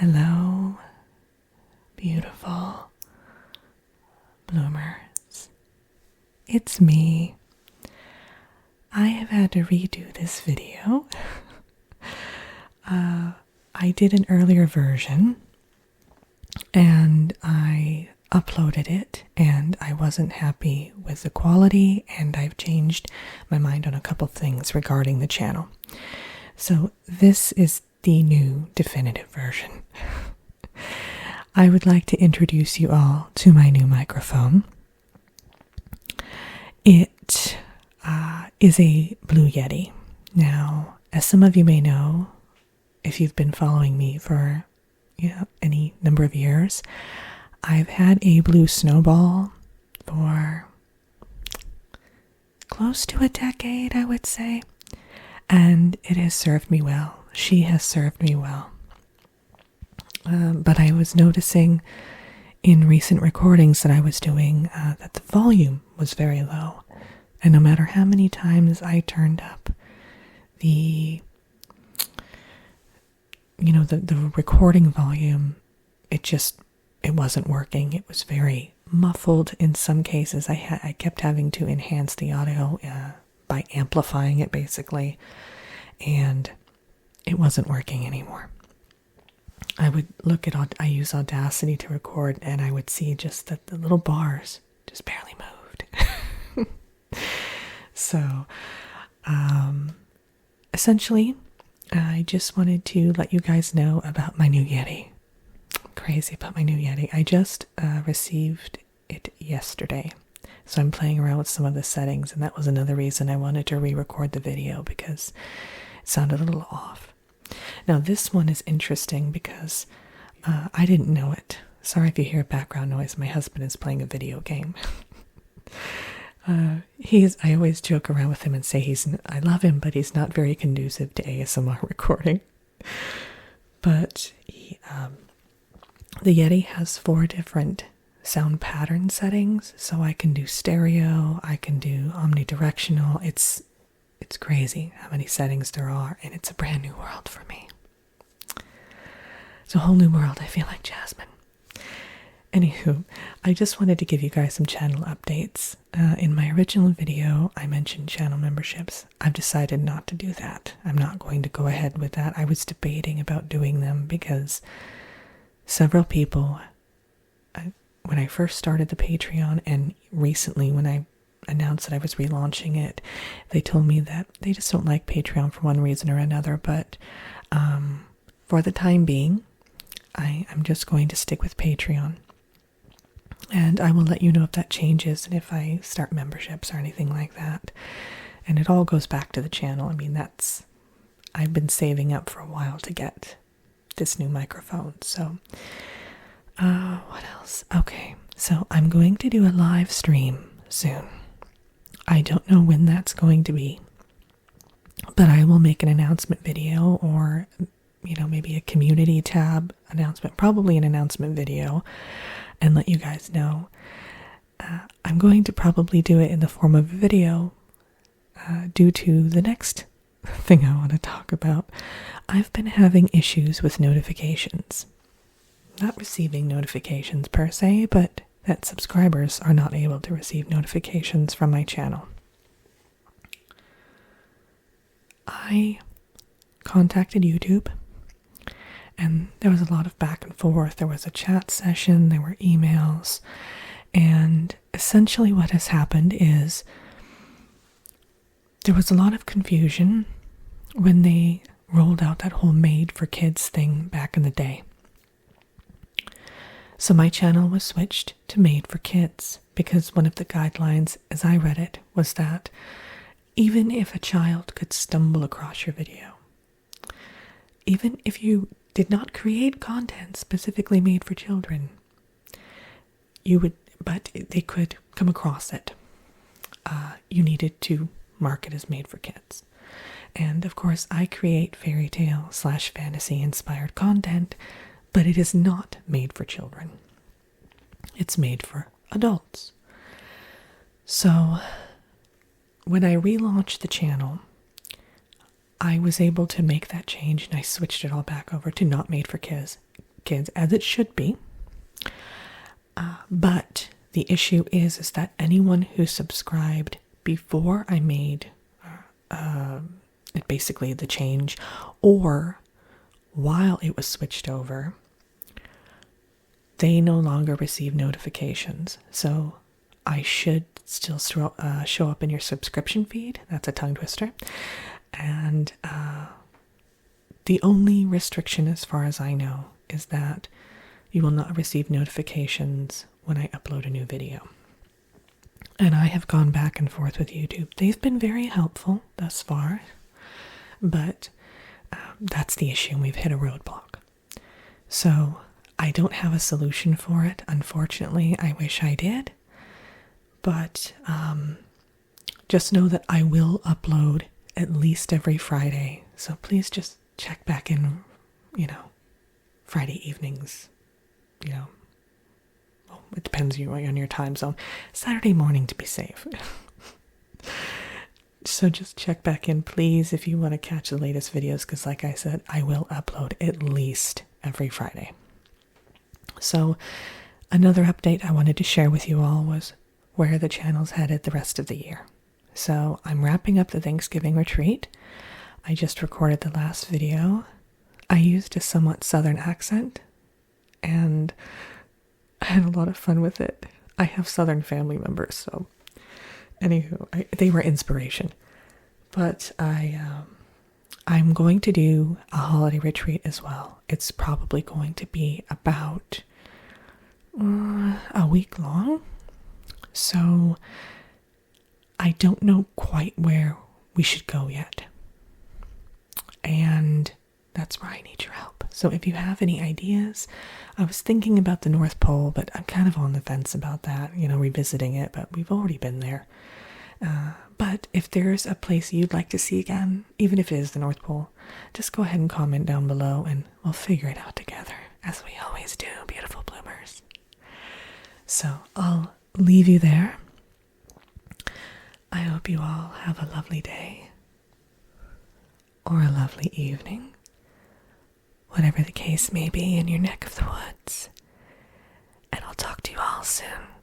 Hello, beautiful bloomers. It's me. I have had to redo this video. I did an earlier version and I uploaded it and I wasn't happy with the quality, and I've changed my mind on a couple things regarding the channel. So this is the new definitive version. I would like to introduce you all to my new microphone. It is a Blue Yeti. Now, as some of you may know, if you've been following me for any number of years, I've had a Blue Snowball for close to a decade, I would say, and it has served me well. She has served me well. But I was noticing in recent recordings that I was doing that the volume was very low. And no matter how many times I turned up the recording volume, it wasn't working. It was very muffled in some cases. I kept having to enhance the audio by amplifying it, basically. And it wasn't working anymore. I would I use Audacity to record, and I would see just that the little bars just barely moved. So, essentially, I just wanted to let you guys know about my new Yeti. I'm crazy about my new Yeti. I just received it yesterday. So I'm playing around with some of the settings, and that was another reason I wanted to re-record the video, because it sounded a little off. Now this one is interesting because I didn't know it. Sorry if you hear background noise. My husband is playing a video game. I always joke around with him and say I love him, but he's not very conducive to ASMR recording. But the Yeti has 4 different sound pattern settings, so I can do stereo, I can do omnidirectional. It's crazy how many settings there are, and it's a brand new world for me. It's a whole new world. I feel like Jasmine. Anywho, I just wanted to give you guys some channel updates. In my original video, I mentioned channel memberships. I've decided not to do that. I'm not going to go ahead with that. I was debating about doing them because several people, when I first started the Patreon and recently when I announced that I was relaunching it, they told me that they just don't like Patreon for one reason or another. But for the time being, I'm just going to stick with Patreon. And I will let you know if that changes and if I start memberships or anything like that. And it all goes back to the channel. I mean, I've been saving up for a while to get this new microphone. So, what else? Okay, so I'm going to do a live stream soon. I don't know when that's going to be, but I will make an announcement video, or maybe a community tab announcement, probably an announcement video, and let you guys know. I'm going to probably do it in the form of a video due to the next thing I want to talk about. I've been having issues with notifications. Not receiving notifications per se, but that subscribers are not able to receive notifications from my channel. I contacted YouTube, and there was a lot of back and forth. There was a chat session, there were emails, and essentially what has happened is there was a lot of confusion when they rolled out that whole Made for Kids thing back in the day. So my channel was switched to Made for Kids because one of the guidelines, as I read it, was that even if a child could stumble across your video, even if you did not create content specifically made for children, but they could come across it. You needed to mark it as Made for Kids. And of course, I create fairy tale / fantasy inspired content, but it is not made for children. It's made for adults. So, when I relaunched the channel, I was able to make that change, and I switched it all back over to not Made for kids, as it should be. But the issue is that anyone who subscribed before I made basically the change, or while it was switched over, they no longer receive notifications. So I should still show up in your subscription feed. That's a tongue twister. And the only restriction, as far as I know, is that you will not receive notifications when I upload a new video. And I have gone back and forth with YouTube. They've been very helpful thus far, but that's the issue. We've hit a roadblock. So I don't have a solution for it. Unfortunately, I wish I did. But just know that I will upload at least every Friday. So please just check back in, Friday evenings, well, it depends on your time zone. Saturday morning to be safe. So just check back in, please, if you want to catch the latest videos, because like I said, I will upload at least every Friday. So another update I wanted to share with you all was where the channel's headed the rest of the year. So I'm wrapping up the Thanksgiving retreat. I just recorded the last video. I used a somewhat southern accent, and I had a lot of fun with it. I have southern family members, so anywho, they were inspiration. But I'm going to do a holiday retreat as well. It's probably going to be about a week long. So I don't know quite where we should go yet. And that's where I need your help. So if you have any ideas, I was thinking about the North Pole, but I'm kind of on the fence about that, revisiting it, but we've already been there. But if there's a place you'd like to see again, even if it is the North Pole, just go ahead and comment down below and we'll figure it out together, as we always do, beautiful bloomers. So I'll leave you there. I hope you all have a lovely day or a lovely evening, whatever the case may be in your neck of the woods. And I'll talk to you all soon.